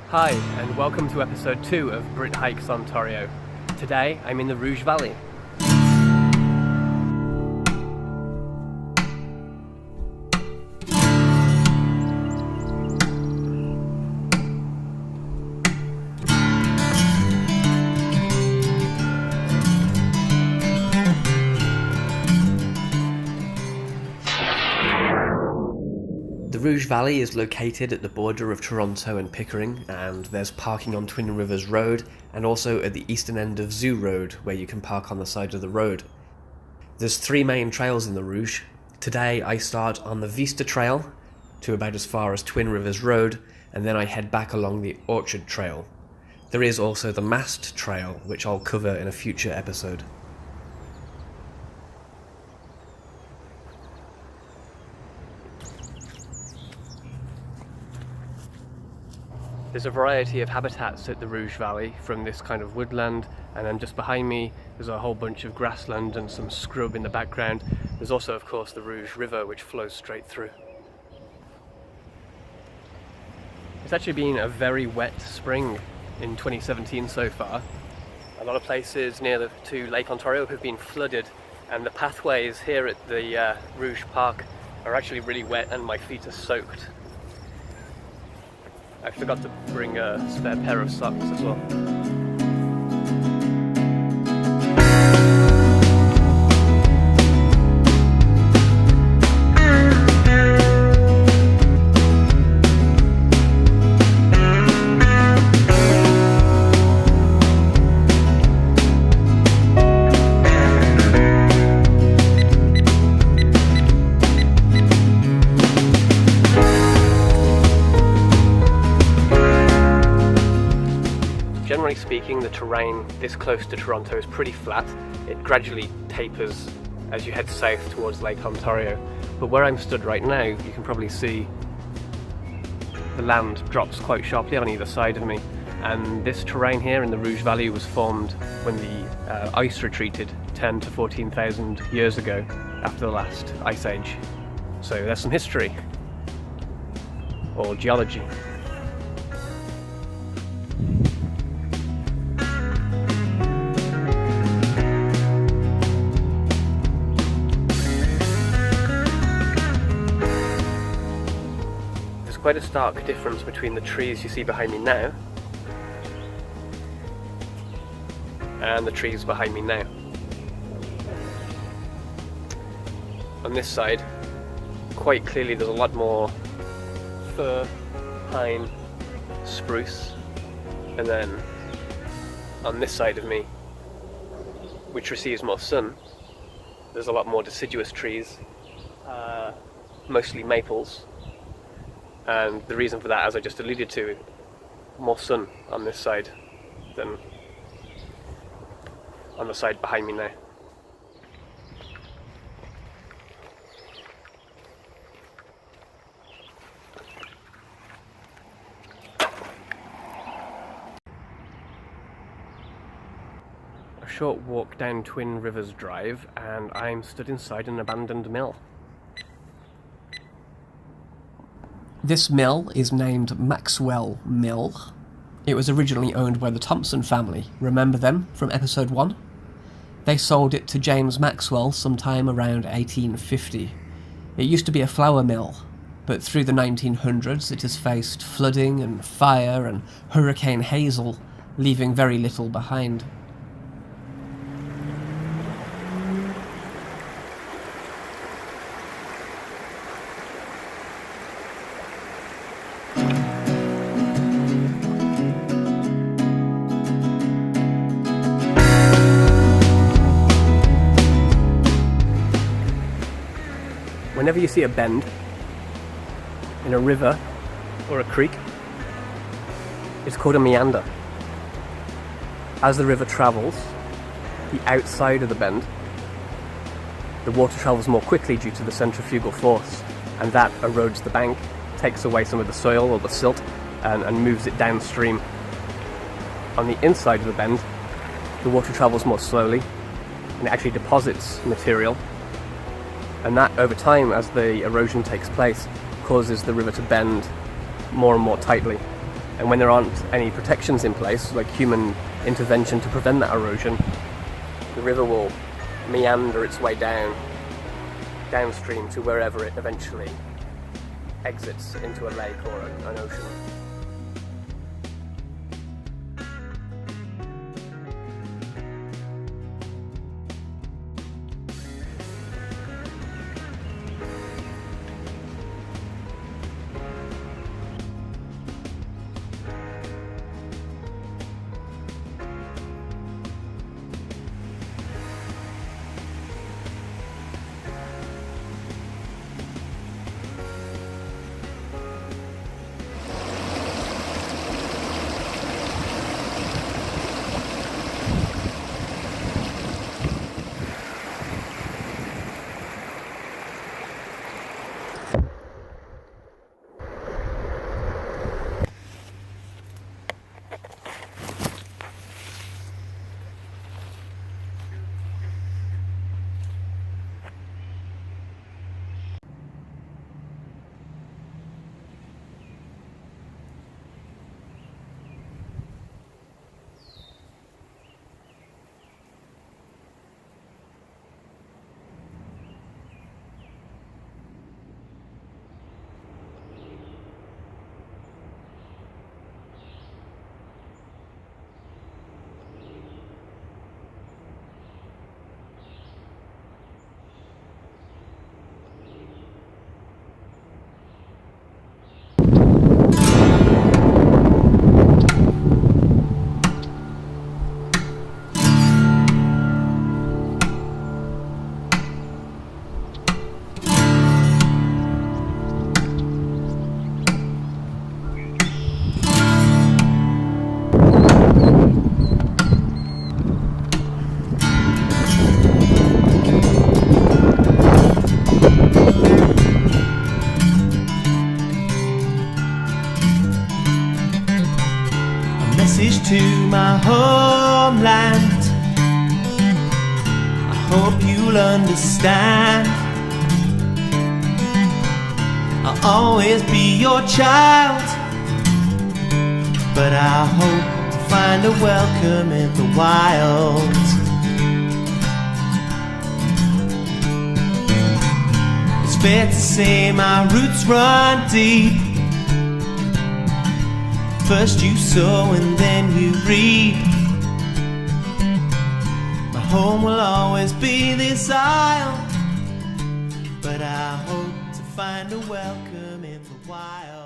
Hi, and welcome to episode 2 of BritHikesOntario. Today, I'm in the Rouge Valley. The Rouge Valley is located at the border of Toronto and Pickering, and there's parking on Twyn Rivers Road and also at the eastern end of Zoo Road, where you can park on the side of the road. There's 3 main trails in the Rouge. Today I start on the Vista trail to about as far as Twyn Rivers Road, and then I head back along the Orchard trail. There is also the Mast trail, which I'll cover in a future episode. There's a variety of habitats at the Rouge Valley, from this kind of woodland, and then just behind me there's a whole bunch of grassland and some scrub in the background. There's also, of course, the Rouge River, which flows straight through. It's actually been a very wet spring in 2017 so far. A lot of places near to Lake Ontario have been flooded, and the pathways here at the Rouge Park are actually really wet and my feet are soaked. I forgot to bring a spare pair of socks as well. Generally speaking, the terrain this close to Toronto is pretty flat. It gradually tapers as you head south towards Lake Ontario. But where I'm stood right now, you can probably see the land drops quite sharply on either side of me. And this terrain here in the Rouge Valley was formed when the ice retreated 10 to 14,000 years ago after the last ice age. So there's some history, or geology. Quite a stark difference between the trees you see behind me now and the trees behind me now. On this side, quite clearly there's a lot more fir, pine, spruce, and then on this side of me, which receives more sun, there's a lot more deciduous trees, mostly maples. And the reason for that, as I just alluded to, more sun on this side than on the side behind me now. A short walk down Twyn Rivers Drive and I'm stood inside an abandoned mill. This mill is named Maxwell Mill. It was originally owned by the Thompson family. Remember them from episode 1? They sold it to James Maxwell sometime around 1850. It used to be a flour mill, but through the 1900s it has faced flooding and fire and Hurricane Hazel, leaving very little behind. Whenever you see a bend in a river or a creek, it's called a meander. As the river travels, the outside of the bend, the water travels more quickly due to the centrifugal force, and that erodes the bank, takes away some of the soil or the silt, and moves it downstream. On the inside of the bend, the water travels more slowly, and it actually deposits material. And that, over time, as the erosion takes place, causes the river to bend more and more tightly. And when there aren't any protections in place, like human intervention to prevent that erosion, the river will meander its way downstream to wherever it eventually exits into a lake or an ocean. To my homeland, I hope you'll understand. I'll always be your child, but I hope to find a welcome in the wild. It's fair to say my roots run deep. First you sow and then you reap. My home will always be this isle, but I hope to find a welcome in the wild.